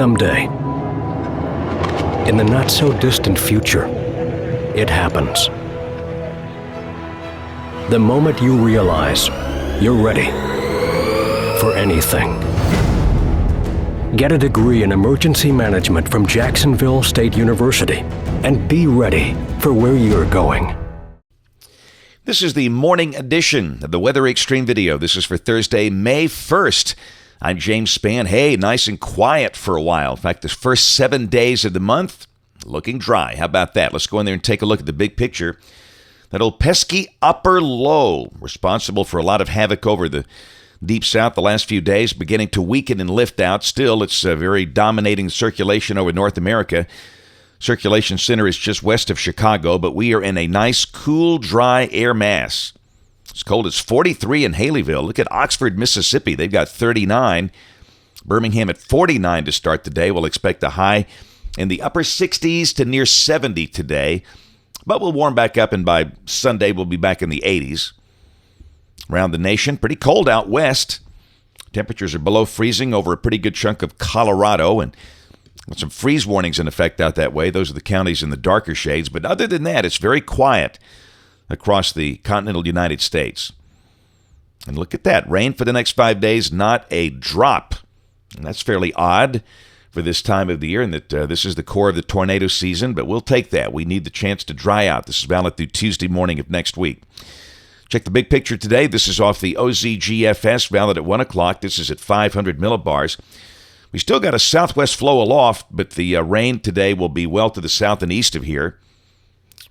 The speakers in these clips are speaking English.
Someday, in the not-so-distant future, it happens. The moment you realize you're ready for anything. Get a degree in emergency management from Jacksonville State University and be ready for where you're going. This is the morning edition of the Weather Xtreme video. This is for Thursday, May 1st. I'm James Spann. Hey, nice and quiet for a while. In fact, the first 7 days of the month, looking dry. How about that? Let's go in there and take a look at the big picture. That old pesky upper low, responsible for a lot of havoc over the deep south the last few days, beginning to weaken and lift out. Still, it's a very dominating circulation over North America. Circulation center is just west of Chicago, but we are in a nice, cool, dry air mass. It's cold as 43 in Haleyville. Look at Oxford, Mississippi. They've got 39. Birmingham at 49 to start the day. We'll expect a high in the upper 60s to near 70 today. But we'll warm back up, and by Sunday we'll be back in the 80s. Around the nation, pretty cold out west. Temperatures are below freezing over a pretty good chunk of Colorado, and some freeze warnings in effect out that way. Those are the counties in the darker shades. But other than that, it's very quiet across the continental United States. And look at that. Rain for the next 5 days, not a drop. And that's fairly odd for this time of the year, and that this is the core of the tornado season, but we'll take that. We need the chance to dry out. This is valid through Tuesday morning of next week. Check the big picture today. This is off the OZGFS, valid at 1 o'clock. This is at 500 millibars. We still got a southwest flow aloft, but the rain today will be well to the south and east of here.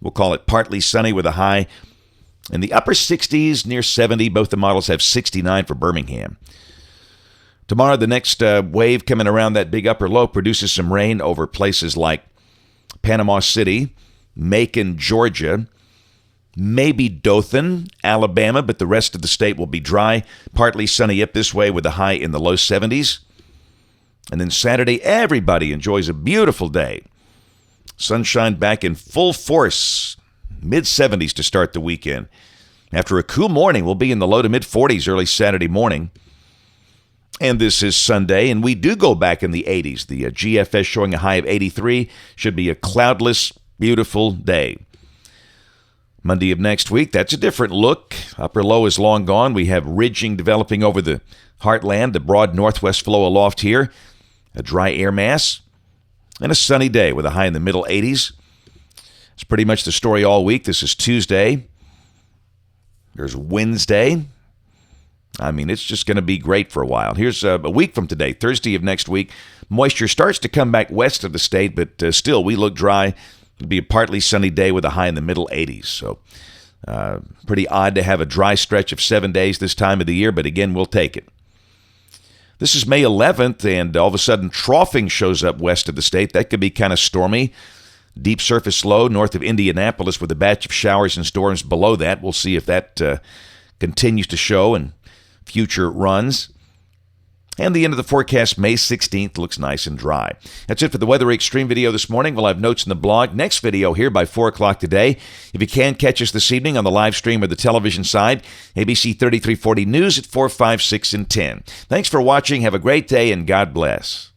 We'll call it partly sunny with a high in the upper 60s, near 70. Both the models have 69 for Birmingham. Tomorrow, the next wave coming around that big upper low produces some rain over places like Panama City, Macon, Georgia, maybe Dothan, Alabama, but the rest of the state will be dry, partly sunny up this way with a high in the low 70s. And then Saturday, everybody enjoys a beautiful day. Sunshine back in full force, mid-70s to start the weekend. After a cool morning, we'll be in the low to mid-40s early Saturday morning. And this is Sunday, and we do go back in the 80s. The GFS showing a high of 83. Should be a cloudless, beautiful day. Monday of next week, that's a different look. Upper low is long gone. We have ridging developing over the heartland, the broad northwest flow aloft here, a dry air mass, and a sunny day with a high in the middle 80s. It's pretty much the story all week. This is Tuesday. There's Wednesday. I mean, it's just going to be great for a while. Here's a week from today, Thursday of next week. Moisture starts to come back west of the state, but still, we look dry. It'll be a partly sunny day with a high in the middle 80s. So pretty odd to have a dry stretch of 7 days this time of the year, but again, we'll take it. This is May 11th, and all of a sudden, troughing shows up west of the state. That could be kind of stormy. Deep surface low north of Indianapolis with a batch of showers and storms below that. We'll see if that continues to show in future runs. And the end of the forecast, May 16th, looks nice and dry. That's it for the Weather Xtreme video this morning. We'll have notes in the blog. Next video here by 4 o'clock today. If you can, catch us this evening on the live stream or the television side. ABC 3340 News at 4, 5, 6, and 10. Thanks for watching. Have a great day, and God bless.